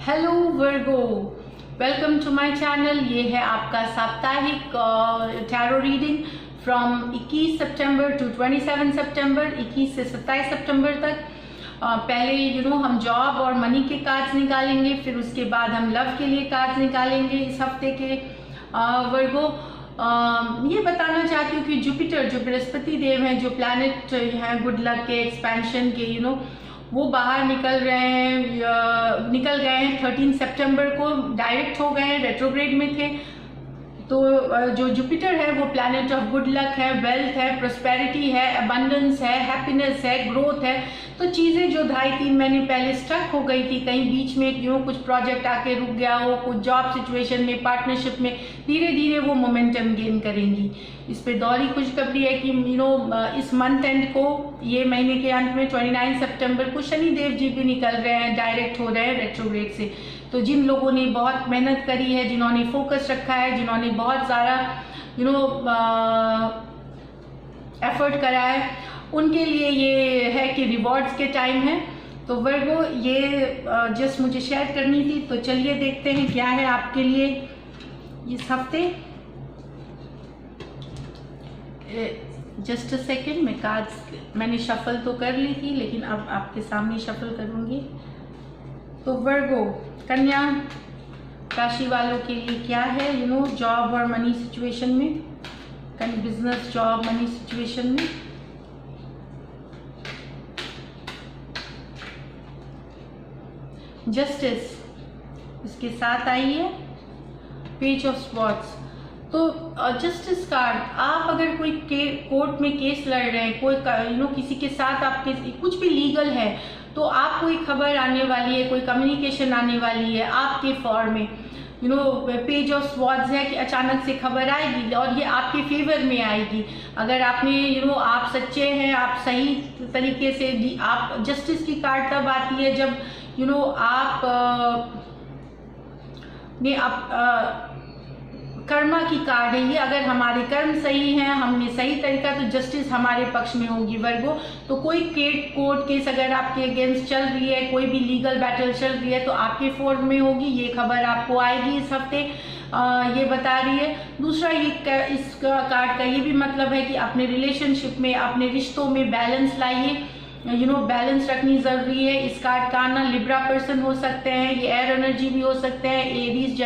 Hello Virgo, welcome to my channel. ये है आपका साप्ताहिक टैरो रीडिंग फ्रॉम 21 सितंबर टू 27 सितंबर, 21 से 27 सितंबर तक। पहले हम जॉब और मनी के कार्ड्स निकालेंगे, फिर उसके बाद हम लव के लिए कार्ड्स निकालेंगे इस हफ्ते के। वर्गो, ये बताना चाहती हूँ कि जुपिटर जो बृहस्पति देव हैं, जो प्लैनेट हैं गुड लक के, एक्सपेंशन के, वो बाहर निकल गए हैं 13 सितंबर को, डायरेक्ट हो गए हैं, रेट्रोग्रेड में थे। तो जो जुपिटर है वो प्लैनेट ऑफ गुड लक है, वेल्थ है, प्रोस्पेरिटी है, अबंडेंस है, हैप्पीनेस है, ग्रोथ है। तो चीज़ें जो 2.5-3 महीने पहले स्टक हो गई थी, कहीं बीच में कुछ प्रोजेक्ट आके रुक गया हो, कुछ जॉब सिचुएशन में, पार्टनरशिप में, धीरे धीरे वो मोमेंटम गेन करेंगी। इस पे दौरी खुशखबरी है कि इस मंथ एंड को, ये महीने के अंत में 29 सितंबर को शनि देव जी भी निकल रहे हैं, डायरेक्ट हो रहे हैं रेट्रोग्रेड से। तो जिन लोगों ने बहुत मेहनत करी है, जिन्होंने फोकस रखा है, जिन्होंने बहुत सारा एफर्ट करा है, उनके लिए ये है कि रिवॉर्ड्स के टाइम है। तो वर्गो, ये जस्ट मुझे शेयर करनी थी। तो चलिए देखते हैं क्या है आपके लिए इस हफ्ते। जस्ट अ सेकेंड, मैं कार्ड्स मैंने शफल तो कर ली थी, लेकिन अब आपके सामने शफल करूँगी। तो वर्गो, कन्या राशि वालों के लिए क्या है जॉब और मनी सिचुएशन में, बिजनेस, जॉब, मनी सिचुएशन में। जस्टिस इसके साथ आई है, पेज ऑफ स्वॉर्ड्स। तो जस्टिस कार्ड, आप अगर कोई कोर्ट में केस लड़ रहे हैं, कोई किसी के साथ आपके कुछ भी लीगल है, तो आपको एक खबर आने वाली है, कोई कम्युनिकेशन आने वाली है आपके फॉर्म में। पेज ऑफ स्वॉर्ड्स है कि अचानक से खबर आएगी और ये आपके फेवर में आएगी। अगर आपने आप सच्चे हैं, आप सही तरीके से, आप जस्टिस की कार्ड तब आती है जब कर्मा की कार्ड है ये। अगर हमारे कर्म सही हैं, हमने सही तरीका, तो जस्टिस हमारे पक्ष में होगी वर्गो। तो कोई कोर्ट केस अगर आपके अगेंस्ट चल रही है, कोई भी लीगल बैटल चल रही है, तो आपके फोर्म में होगी, ये खबर आपको आएगी इस हफ्ते। ये बता रही है। दूसरा, ये इसका कार्ड का ये भी मतलब है कि अपने रिलेशनशिप में, अपने रिश्तों में बैलेंस लाइए। बैलेंस रखनी जरूरी है। इस कार्ड का आना लिब्रा पर्सन हो सकते हैं, ये एयर एनर्जी भी हो सकते हैं, एरीज,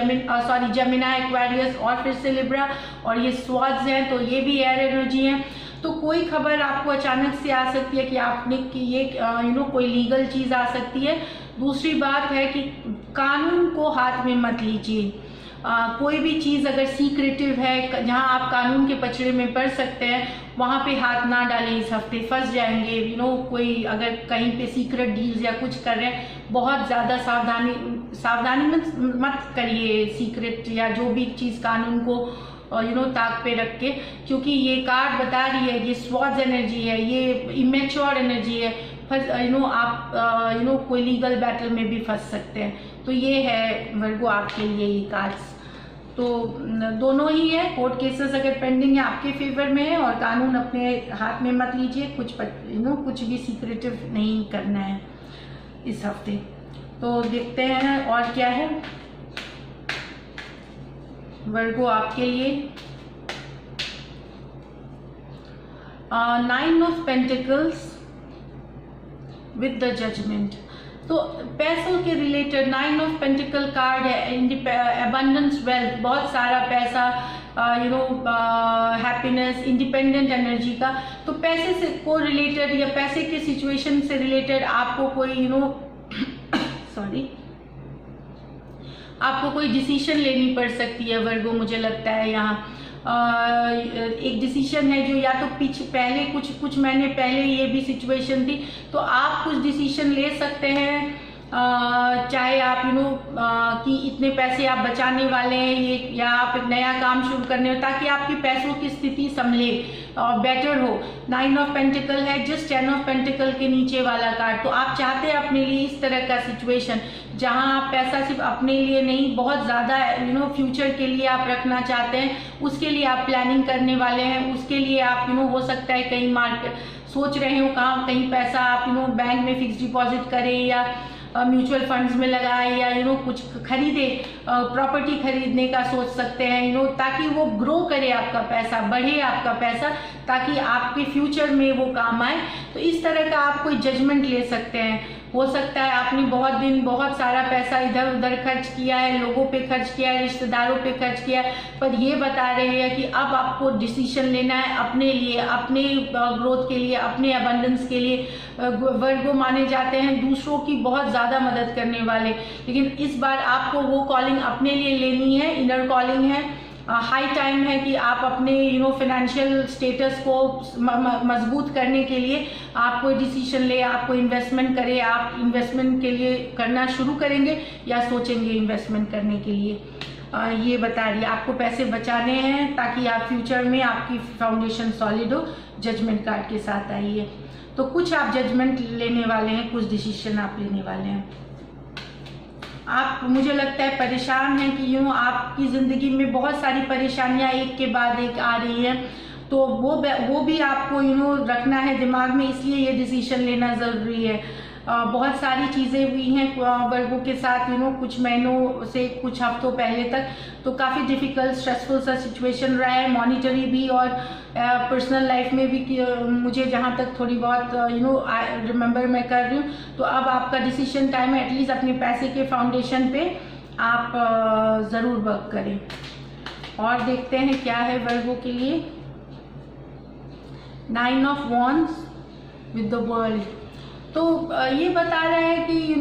जमिना, एक्वेरियस और फिर से लिब्रा, और ये स्वॉर्ड्स हैं तो ये भी एयर एनर्जी है। तो कोई खबर आपको अचानक से आ सकती है कि आपने ये कोई लीगल चीज आ सकती है। दूसरी बात है कि कानून को हाथ में मत लीजिए। कोई भी चीज़ अगर सीक्रेटिव है, जहां आप कानून के पचड़े में पड़ सकते हैं, वहां पे हाथ ना डालें, इस हफ्ते फंस जाएंगे। कोई अगर कहीं पे सीक्रेट डील्स या कुछ कर रहे हैं, बहुत ज़्यादा सावधानी मत करिए सीक्रेट या जो भी चीज़ कानून को ताक पे रख के, क्योंकि ये कार्ड बता रही है, ये स्वॉर्ड्स एनर्जी है, ये इमेच्योर एनर्जी है। आप कोई लीगल बैटल में भी फंस सकते हैं। तो ये है वर्गो आपके लिए ये कार्ड्स। तो दोनों ही है, कोर्ट केसेस अगर पेंडिंग है आपके फेवर में है, और कानून अपने हाथ में मत लीजिए, कुछ भी सीक्रेटिव नहीं करना है इस हफ्ते। तो देखते हैं और क्या है वर्गो आपके लिए। 9 of pentacles with the judgement. तो पैसों के रिलेटेड 9 ऑफ पेंटिकल कार्ड है, अबंडेंस, वेल्थ, बहुत सारा पैसा, हैप्पीनेस, इंडिपेंडेंट एनर्जी का। तो पैसे से को रिलेटेड या पैसे के सिचुएशन से रिलेटेड आपको कोई आपको कोई डिसीजन लेनी पड़ सकती है वर्गो। मुझे लगता है यहाँ एक डिसीजन है जो या तो पहले कुछ महीने पहले ये भी सिचुएशन थी, तो आप कुछ डिसीजन ले सकते हैं। चाहे आप कि इतने पैसे आप बचाने वाले हैं, ये, या आप एक नया काम शुरू करने हो, ताकि आपकी पैसों की स्थिति संभले और बेटर हो। 9 ऑफ पेंटिकल है, जस्ट 10 ऑफ पेंटिकल के नीचे वाला कार्ड। तो आप चाहते हैं अपने लिए इस तरह का सिचुएशन, जहां आप पैसा सिर्फ अपने लिए नहीं, बहुत ज़्यादा फ्यूचर के लिए आप रखना चाहते हैं, उसके लिए आप प्लानिंग करने वाले हैं। उसके लिए आप हो सकता है कहीं मार्केट सोच रहे हो, कहीं पैसा आप बैंक में फिक्स डिपॉजिट करें, या म्यूचुअल फंड्स में लगाए या कुछ खरीदे, प्रॉपर्टी खरीदने का सोच सकते हैं ताकि वो ग्रो करे, आपका पैसा बढ़े, आपका पैसा, ताकि आपके फ्यूचर में वो काम आए। तो इस तरह का आप कोई जजमेंट ले सकते हैं। हो सकता है आपने बहुत सारा पैसा इधर उधर खर्च किया है, लोगों पे खर्च किया है, रिश्तेदारों पे खर्च किया है, पर ये बता रहे हैं कि अब आपको डिसीजन लेना है अपने लिए, अपने ग्रोथ के लिए, अपने अबंडेंस के लिए। वर्गो माने जाते हैं दूसरों की बहुत ज़्यादा मदद करने वाले, लेकिन इस बार आपको वो कॉलिंग अपने लिए लेनी है, इनर कॉलिंग है। हाई टाइम है कि आप अपने फाइनेंशियल स्टेटस को मजबूत करने के लिए आप कोई डिसीजन ले, आप कोई इन्वेस्टमेंट करें। आप इन्वेस्टमेंट के लिए करना शुरू करेंगे या सोचेंगे इन्वेस्टमेंट करने के लिए, ये बता रही है। आपको पैसे बचाने हैं ताकि आप फ्यूचर में आपकी फाउंडेशन सॉलिड हो। जजमेंट कार्ड के साथ आई है, तो कुछ आप जजमेंट लेने वाले हैं, कुछ डिसीजन आप लेने वाले हैं। आप, मुझे लगता है परेशान हैं कि आपकी ज़िंदगी में बहुत सारी परेशानियां एक के बाद एक आ रही हैं, तो वो भी आपको रखना है दिमाग में, इसलिए ये डिसीजन लेना ज़रूरी है। बहुत सारी चीज़ें हुई हैं वर्गों के साथ कुछ महीनों से कुछ हफ्तों पहले तक, तो काफ़ी डिफ़िकल्ट स्ट्रेसफुल सा सिचुएशन रहा है, मॉनिटरी भी और पर्सनल लाइफ में भी। मुझे जहाँ तक थोड़ी बहुत रिमेंबर मैं कर रही हूँ, तो अब आपका डिसीजन टाइम है। एटलीस्ट अपने पैसे के फाउंडेशन पे आप ज़रूर वर्क करें। और देखते हैं क्या है वर्गों के लिए। 9 of wands with the world, तो ये बता रहा है कि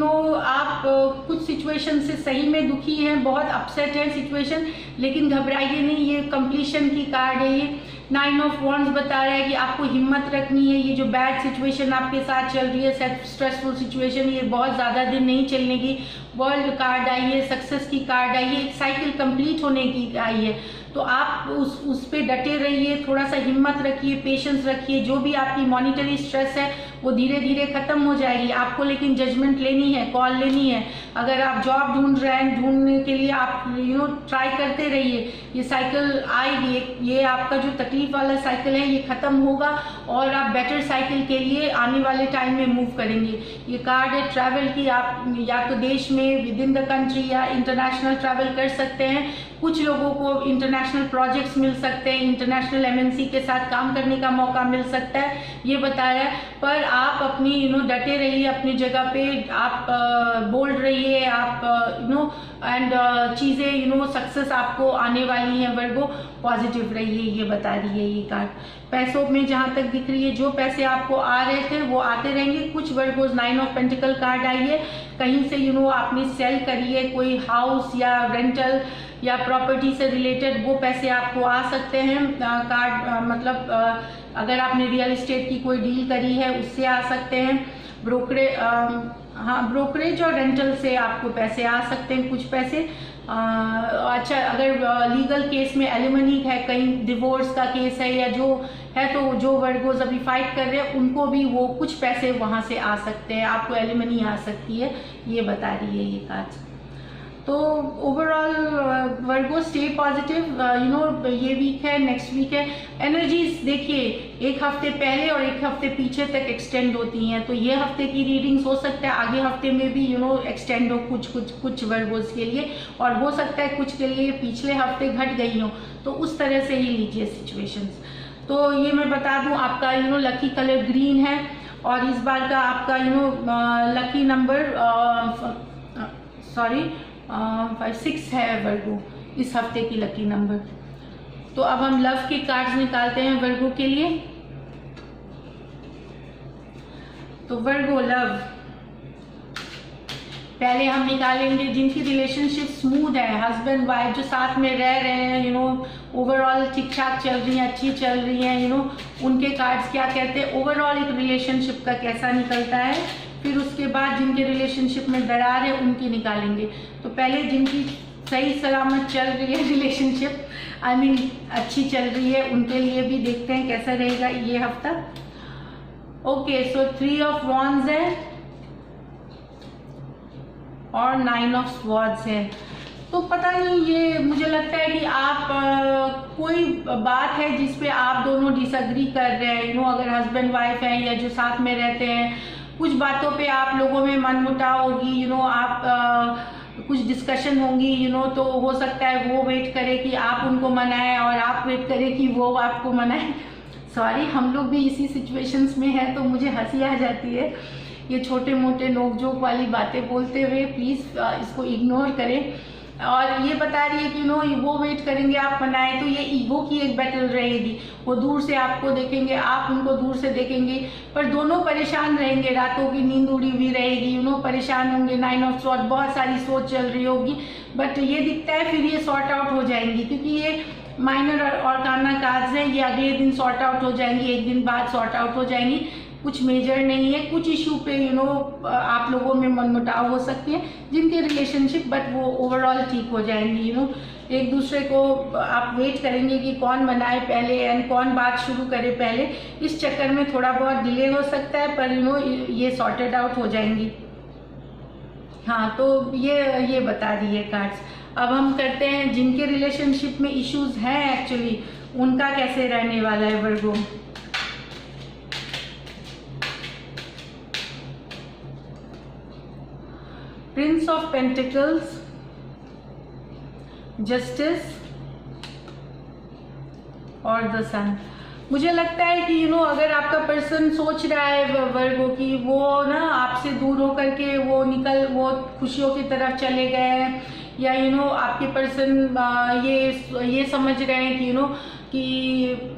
आप कुछ सिचुएशन से सही में दुखी हैं, बहुत अपसेट है सिचुएशन, लेकिन घबराइए नहीं, ये कंप्लीशन की कार्ड है। ये 9 ऑफ वॉन्ड्स बता रहा है कि आपको हिम्मत रखनी है। ये जो बैड सिचुएशन आपके साथ चल रही है, स्ट्रेसफुल सिचुएशन, ये बहुत ज़्यादा दिन नहीं चलने की। वर्ल्ड कार्ड आई है, सक्सेस की कार्ड आई है, एक साइकिल कंप्लीट होने की आई है। तो आप उस पे डटे रहिए, थोड़ा सा हिम्मत रखिए, पेशेंस रखिए। जो भी आपकी मॉनिटरी स्ट्रेस है वो धीरे धीरे ख़त्म हो जाएगी। आपको लेकिन जजमेंट लेनी है, कॉल लेनी है। अगर आप जॉब ढूंढ रहे हैं, ढूंढने के लिए आप ट्राई करते रहिए। ये साइकिल आएगी, ये आपका जो तकलीफ वाला साइकिल है ये ख़त्म होगा और आप बेटर साइकिल के लिए आने वाले टाइम में मूव करेंगे। ये कार्ड है ट्रैवल की। आप या तो देश में विद इन द कंट्री या इंटरनेशनल ट्रैवल कर सकते हैं। कुछ लोगों को इंटरनेशनल प्रोजेक्ट्स मिल सकते हैं, इंटरनेशनल एमएनसी के साथ काम करने का मौका मिल सकता है, ये बता रहा है। पर आप अपनी डटे रहिए अपनी जगह पे, आप बोल्ड रहिए, आप एंड चीज़ें सक्सेस आपको आने वाली हैं। वर्गो पॉजिटिव रहिए, ये बता रही है ये कार्ड। पैसों में जहाँ तक दिख रही है, जो पैसे आपको आ रहे थे वो आते रहेंगे। कुछ वर्गोज 9 ऑफ पेंटिकल कार्ड आई है, कहीं से आपने सेल करी है, कोई हाउस या रेंटल या प्रॉपर्टी से रिलेटेड, वो पैसे आपको आ सकते हैं। कार्ड मतलब अगर आपने रियल एस्टेट की कोई डील करी है उससे आ सकते हैं। ब्रोकरेज और रेंटल से आपको पैसे आ सकते हैं, कुछ पैसे। अच्छा, अगर लीगल केस में एलिमनी है, कहीं डिवोर्स का केस है या जो है, तो जो वर्गोज अभी फाइट कर रहे हैं उनको भी वो कुछ पैसे वहाँ से आ सकते हैं, आपको एलिमनी आ सकती है, ये बता रही है ये कार्ड। तो ओवरऑल वर्गो स्टे पॉजिटिव। ये वीक है, नेक्स्ट वीक है। एनर्जीज देखिए, एक हफ्ते पहले और एक हफ्ते पीछे तक एक्सटेंड होती हैं, तो ये हफ्ते की रीडिंग्स हो सकता है आगे हफ्ते में भी एक्सटेंड हो कुछ वर्गोज के लिए, और हो सकता है कुछ के लिए पिछले हफ्ते घट गई हो, तो उस तरह से ही लीजिए सिचुएशंस। तो ये मैं बता दूं, आपका लकी कलर ग्रीन है, और इस बार का आपका लकी नंबर 6 है वर्गो, इस हफ्ते की लकी नंबर। तो अब हम लव के कार्ड्स निकालते हैं वर्गो के लिए। तो वर्गो लव पहले हम निकालेंगे जिनकी रिलेशनशिप स्मूथ है, हस्बैंड वाइफ जो साथ में रह रहे हैं, ओवरऑल ठीक ठाक चल रही हैं, अच्छी चल रही हैं, उनके कार्ड्स क्या कहते हैं, ओवरऑल एक रिलेशनशिप का कैसा निकलता है। फिर उसके बाद जिनके रिलेशनशिप में दरार है उनकी निकालेंगे। तो पहले जिनकी सही सलामत चल रही है रिलेशनशिप, अच्छी चल रही है, उनके लिए भी देखते हैं कैसा रहेगा ये हफ्ता। ओके, सो 3 ऑफ वॉन्ड्स है और 9 ऑफ स्वॉर्ड्स है। तो पता नहीं, ये मुझे लगता है कि आप कोई बात है जिस पे आप दोनों डिसएग्री कर रहे हैं, अगर हस्बैंड वाइफ है या जो साथ में रहते हैं, कुछ बातों पे आप लोगों में मनमुटाव होगी, आप कुछ डिस्कशन होंगी, तो हो सकता है वो वेट करे कि आप उनको मनाएं और आप वेट करें कि वो आपको मनाएं। सॉरी, हम लोग भी इसी सिचुएशंस में हैं, तो मुझे हंसी आ जाती है ये छोटे मोटे नोक-झोंक वाली बातें बोलते हुए। प्लीज़ इसको इग्नोर करें। और ये बता रही है कि वो वेट करेंगे आप मनाएं, तो ये ईगो की एक बैटल रहेगी। वो दूर से आपको देखेंगे, आप उनको दूर से देखेंगे, पर दोनों परेशान रहेंगे, रातों की नींद उड़ी हुई रहेगी, परेशान होंगे। 9 ऑफ सॉर्ड, बहुत सारी सोच चल रही होगी, बट ये दिखता है फिर ये सॉर्ट आउट हो जाएंगी, क्योंकि ये माइनर और काना कार्ड्स हैं। ये अगले दिन सॉर्ट आउट हो जाएंगी, एक दिन बाद सॉर्ट आउट हो जाएंगी। कुछ मेजर नहीं है, कुछ इशू पे आप लोगों में मनमुटाव हो सकते हैं जिनके रिलेशनशिप, बट वो ओवरऑल ठीक हो जाएंगी। एक दूसरे को आप वेट करेंगे कि कौन मनाए पहले एंड कौन बात शुरू करे पहले। इस चक्कर में थोड़ा बहुत डिले हो सकता है, पर ये सॉर्टेड आउट हो जाएंगी। हाँ, तो ये बता रही है कार्ड्स। अब हम करते हैं जिनके रिलेशनशिप में इश्यूज हैं एक्चुअली, उनका कैसे रहने वाला है वर्गो। प्रिंस ऑफ पेंटिकल्स, जस्टिस और द सन। मुझे लगता है कि अगर आपका पर्सन सोच रहा है वर्गो कि वो आपसे दूर होकर के वो खुशियों की तरफ चले गए हैं, या आपके पर्सन ये समझ रहे हैं कि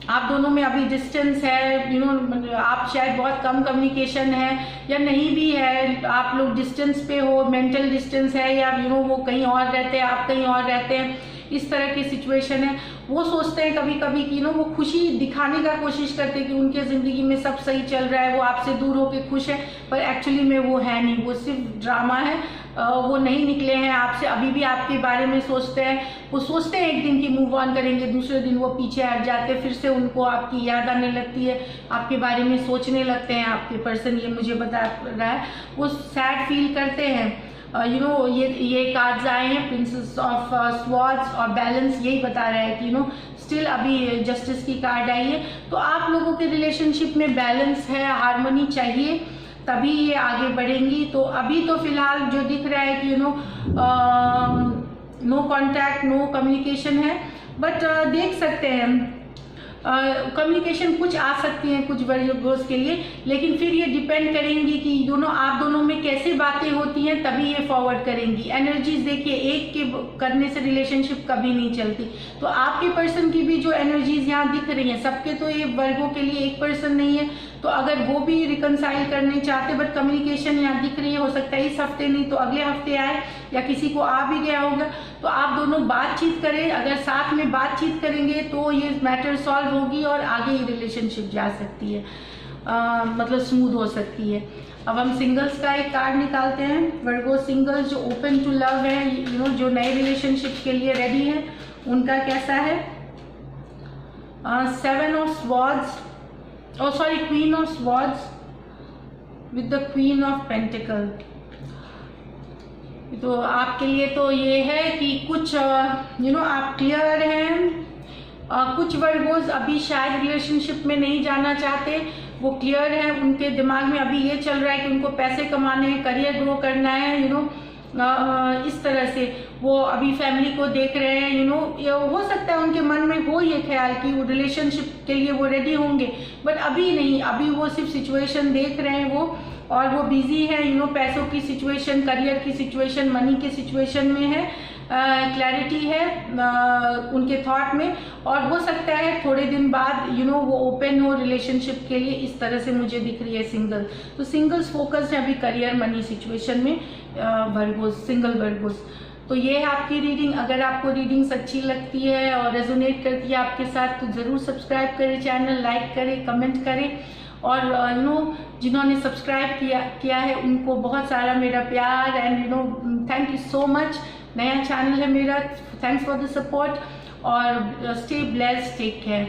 आप दोनों में अभी डिस्टेंस है, आप शायद बहुत कम कम्युनिकेशन है या नहीं भी है, आप लोग डिस्टेंस पे हो, मेंटल डिस्टेंस है, या वो कहीं और रहते हैं, आप कहीं और रहते हैं, इस तरह की सिचुएशन है। वो सोचते हैं कभी कभी कि वो खुशी दिखाने का कोशिश करते हैं कि उनके ज़िंदगी में सब सही चल रहा है, वो आपसे दूर होकर खुश है, पर एक्चुअली में वो है नहीं, वो सिर्फ ड्रामा है। वो नहीं निकले हैं आपसे, अभी भी आपके बारे में सोचते हैं। वो सोचते हैं एक दिन की मूव ऑन करेंगे, दूसरे दिन वो पीछे हट जाते हैं, फिर से उनको आपकी याद आने लगती है, आपके बारे में सोचने लगते हैं आपके पर्सन। ये मुझे बता रहा है, वो सैड फील करते हैं। ये कार्ड्स आए हैं, प्रिंसेस ऑफ स्वॉर्ड्स और बैलेंस, यही बता रहा है कि स्टिल अभी जस्टिस की कार्ड आई है। तो आप लोगों के रिलेशनशिप में बैलेंस है, हार्मनी चाहिए, तभी ये आगे बढ़ेंगी। तो अभी तो फिलहाल जो दिख रहा है कि नो कॉन्टैक्ट, नो कम्युनिकेशन है, बट देख सकते हैं कम्युनिकेशन कुछ आ सकती हैं कुछ वर्गोस के लिए, लेकिन फिर ये डिपेंड करेंगी कि आप दोनों में कैसे बातें होती हैं, तभी ये फॉरवर्ड करेंगी। एनर्जीज देखिए, एक के करने से रिलेशनशिप कभी नहीं चलती। तो आपके पर्सन की भी जो एनर्जीज यहाँ दिख रही हैं, सबके तो ये वर्गों के लिए एक पर्सन नहीं है, तो अगर वो भी रिकनसाइल करने चाहते, बट कम्युनिकेशन यहाँ दिख रही है, हो सकता है इस हफ्ते नहीं तो अगले हफ्ते आए, या किसी को आ भी गया होगा। तो आप दोनों बातचीत करें, अगर साथ में बातचीत करेंगे तो ये मैटर सॉल्व होगी और आगे ही रिलेशनशिप जा सकती है, मतलब स्मूथ हो सकती है। अब हम सिंगल्स का एक कार्ड निकालते हैं। वर्गो सिंगल्स जो ओपन टू लव है, जो नए रिलेशनशिप के लिए रेडी है, उनका कैसा है। 7 of swords, queen of swords with the queen of pentacle. तो आपके लिए तो ये है कि कुछ आप क्लियर हैं। कुछ वर्गोज अभी शायद रिलेशनशिप में नहीं जाना चाहते, वो क्लियर है, उनके दिमाग में अभी ये चल रहा है कि उनको पैसे कमाने हैं, करियर ग्रो करना है, इस तरह से वो अभी फैमिली को देख रहे हैं। ये हो सकता है उनके मन में हो ये ख्याल कि वो रिलेशनशिप के लिए वो रेडी होंगे, बट अभी नहीं, अभी वो सिर्फ सिचुएशन देख रहे हैं वो, और वो बिजी है, पैसों की सिचुएशन, करियर की सिचुएशन, मनी की सिचुएशन में है, क्लैरिटी है उनके थॉट में, और हो सकता है थोड़े दिन बाद वो ओपन हो रिलेशनशिप के लिए। इस तरह से मुझे दिख रही है सिंगल। तो सिंगल्स फोकस्ड है अभी करियर मनी सिचुएशन में, वर्गोस, सिंगल वर्गोस। तो ये है आपकी रीडिंग। अगर आपको रीडिंग्स अच्छी लगती है और रेजोनेट करती है आपके साथ, तो ज़रूर सब्सक्राइब करें चैनल, लाइक करें, कमेंट करें, और जिन्होंने सब्सक्राइब किया है उनको बहुत सारा मेरा प्यार, and thank you so much. नया चैनल है मेरा, थैंक्स फॉर द सपोर्ट, और स्टे ब्लेस्ड, टेक केयर।